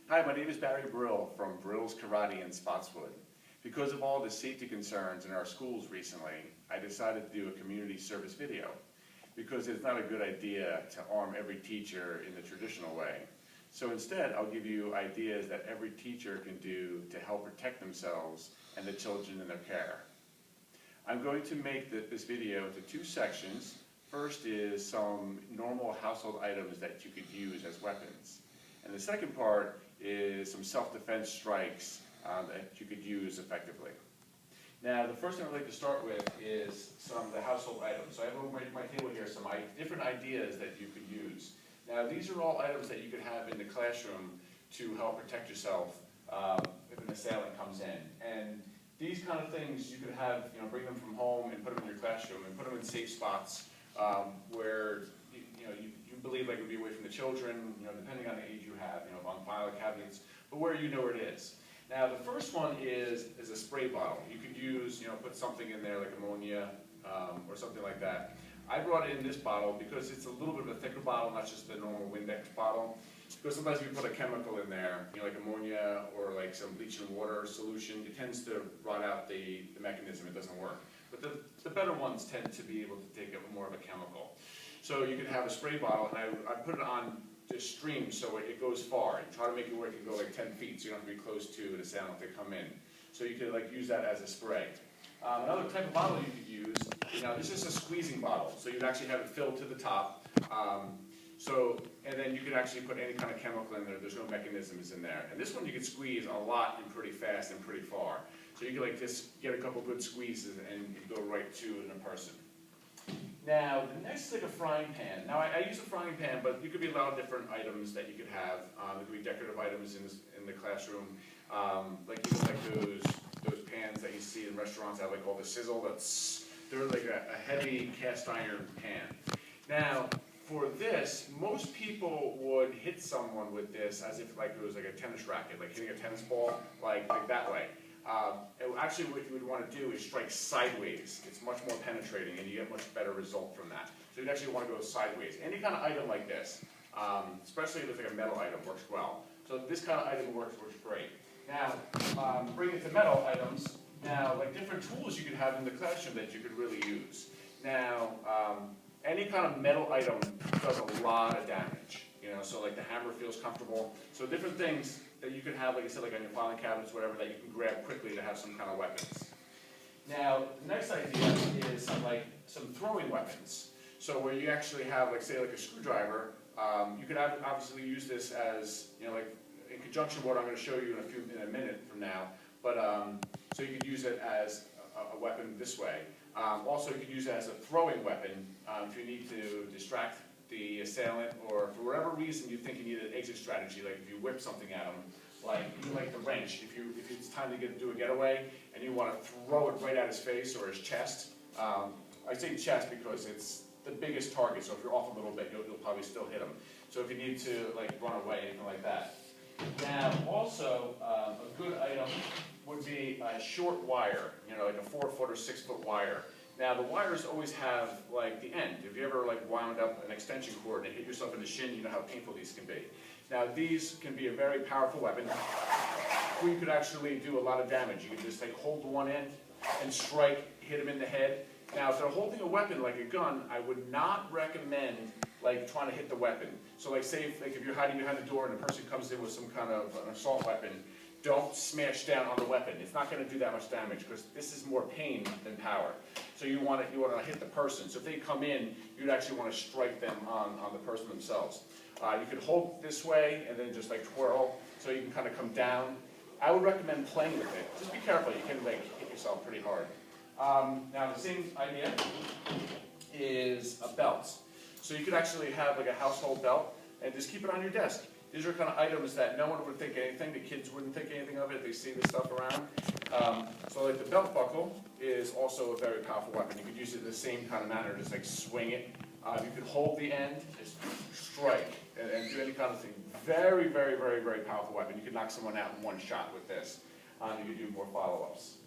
Hi, my name is Barry Brill from Brill's Karate in Spotswood. Because of all the safety concerns in our schools recently, I decided to do a community service video because it's not a good idea to arm every teacher in the traditional way. So instead, I'll give you ideas that every teacher can do to help protect themselves and the children in their care. I'm going to make this video into two sections. First is some normal household items that you could use as weapons. And the second part is some self-defense strikes that you could use effectively. Now, the first thing I'd like to start with is some of the household items. So I have over my table here some different ideas that you could use. Now, these are all items that you could have in the classroom to help protect yourself if an assailant comes in. And these kind of things you could have, bring them from home and put them in your classroom and put them in safe spots where you believe like it would be away from the children, depending on the age you have, on file cabinets, but where you know where it is. Now, the first one is a spray bottle. You could use, put something in there like ammonia or something like that. I brought in this bottle because it's a little bit of a thicker bottle, not just the normal Windex bottle. Because sometimes if you put a chemical in there, like ammonia or like some bleach and water solution, it tends to rot out the mechanism. It doesn't work. But the better ones tend to be able to take more of a chemical. So you could have a spray bottle, and I put it on just stream so it goes far, and try to make it where it can go like 10 feet, so you don't have to be close to the sound if they come in. So you could like use that as a spray. Another type of bottle you could use, this is a squeezing bottle, so you'd actually have it filled to the top. And then you could actually put any kind of chemical in there. There's no mechanisms in there. And this one you could squeeze a lot and pretty fast and pretty far. So you could like just get a couple good squeezes and go right to a person. Now, the next is like a frying pan. Now, I use a frying pan, but you could be a lot of different items that you could have. There could be decorative items in the classroom, like those pans that you see in restaurants that have like all the sizzle. They're like a heavy cast iron pan. Now, for this, most people would hit someone with this as if like it was like a tennis racket, like hitting a tennis ball, like that way. Actually, what you would want to do is strike sideways. It's much more penetrating, and you get much better result from that. So you'd actually want to go sideways. Any kind of item like this, especially if it's like a metal item, works well. So this kind of item works great. Now, bring it to metal items. Now, like different tools you could have in the classroom that you could really use. Now, any kind of metal item does a lot of damage. So like the hammer feels comfortable. So different things that you could have, like I said, like on your filing cabinets, whatever, that you can grab quickly to have some kind of weapons. Now, the next idea is some throwing weapons. So where you actually have, like say, like a screwdriver, you could obviously use this as, like in conjunction with what I'm going to show you in a minute from now. But so you could use it as a weapon this way. Also, you could use it as a throwing weapon if you need to distract the assailant, or for whatever reason you think you need an exit strategy, like if you whip something at them, like even like the wrench, if it's time to do a getaway and you want to throw it right at his face or his chest. I say chest because it's the biggest target, so if you're off a little bit, you'll probably still hit him. So if you need to like run away, anything like that. Now, also a good item would be a short wire, like a 4-foot or 6-foot wire. Now, the wires always have, like, the end. If you ever, like, wound up an extension cord and hit yourself in the shin, you know how painful these can be. Now, these can be a very powerful weapon where you could actually do a lot of damage. You can just, like, hold the one end and strike, hit them in the head. Now, if they're holding a weapon like a gun, I would not recommend, like, trying to hit the weapon. So, like, say, if you're hiding behind the door and a person comes in with some kind of an assault weapon, don't smash down on the weapon. It's not going to do that much damage because this is more pain than power. So you want to hit the person. So if they come in, you'd actually want to strike them on the person themselves. You could hold this way and then just like twirl so you can kind of come down. I would recommend playing with it. Just be careful. You can like hit yourself pretty hard. Now the same idea is a belt. So you could actually have like a household belt and just keep it on your desk. These are kind of items that no one would think anything. The kids wouldn't think anything of it. They see this stuff around. So like the belt buckle is also a very powerful weapon. You could use it the same kind of manner, just like swing it. You could hold the end, just strike, and do any kind of thing. Very, very, very, very powerful weapon. You could knock someone out in one shot with this. You could do more follow-ups.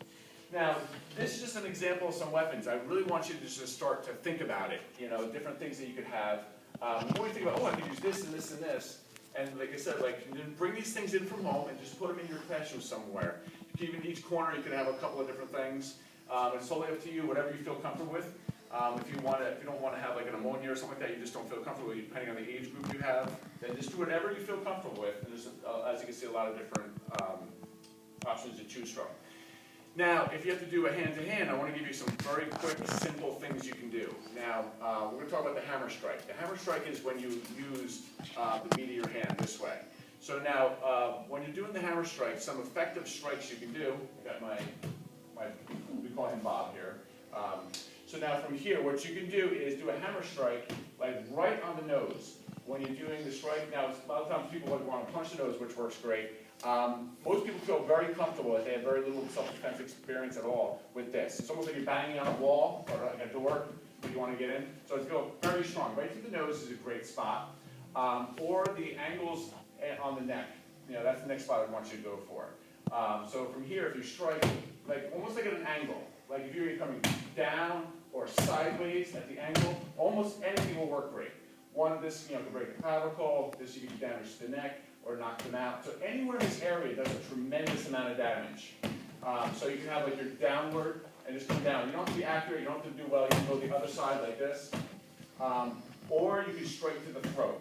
Now, this is just an example of some weapons. I really want you to just start to think about it. Different things that you could have. The more you think about, I could use this and this and this, And like I said, like, you can bring these things in from home and just put them in your classroom somewhere. Even each corner, you can have a couple of different things. It's totally up to you, whatever you feel comfortable with. If you don't want to have like an ammonia or something like that, you just don't feel comfortable with, depending on the age group you have, then just do whatever you feel comfortable with. And there's, as you can see, a lot of different options to choose from. Now, if you have to do a hand-to-hand, I want to give you some very quick, simple things you can do. Now, we're going to talk about the hammer strike. The hammer strike is when you use the meat of your hand this way. So now, when you're doing the hammer strike, some effective strikes you can do. I got my we call him Bob here. So now from here, what you can do is do a hammer strike, like right on the nose. When you're doing the strike, now a lot of times people would want to punch the nose, which works great. Most people feel very comfortable if they have very little self-defense experience at all with this. It's almost like you're banging on a wall or like a door that you want to get in. So it's go very strong. Right through the nose is a great spot. Or the angles on the neck. You know, that's the next spot I want you to go for. So from here, if you strike, like almost like at an angle, like if you're coming down or sideways at the angle, almost anything will work great. One of this, you know, can break the clavicle, this you can damage the neck or knock them out. So anywhere in this area does a tremendous amount of damage. So you can have like your downward and just come down. You don't have to be accurate, you don't have to do well, you can go the other side like this. Or you can strike to the throat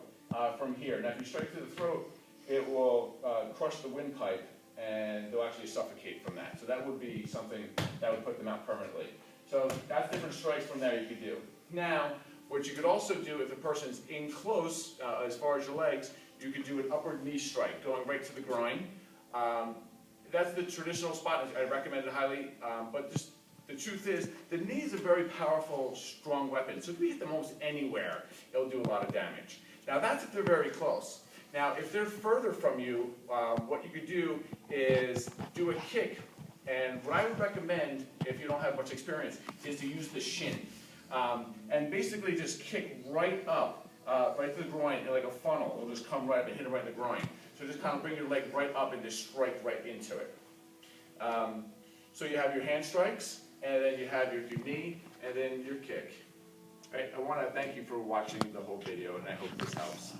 from here. Now if you strike to the throat, it will crush the windpipe and they'll actually suffocate from that. So that would be something that would put them out permanently. So that's different strikes from there you could do. Now, what you could also do if the person's in close, as far as your legs, you could do an upward knee strike, going right to the groin. That's the traditional spot, I recommend it highly, but just, the truth is, the knee is a very powerful, strong weapon. So if we hit them almost anywhere, it'll do a lot of damage. Now that's if they're very close. Now, if they're further from you, what you could do is do a kick. And what I would recommend, if you don't have much experience, is to use the shin. And basically just kick right up, right to the groin, like a funnel. It'll just come right up and hit it right in the groin. So just kind of bring your leg right up and just strike right into it. So you have your hand strikes, and then you have your knee, and then your kick. All right, I want to thank you for watching the whole video, and I hope this helps.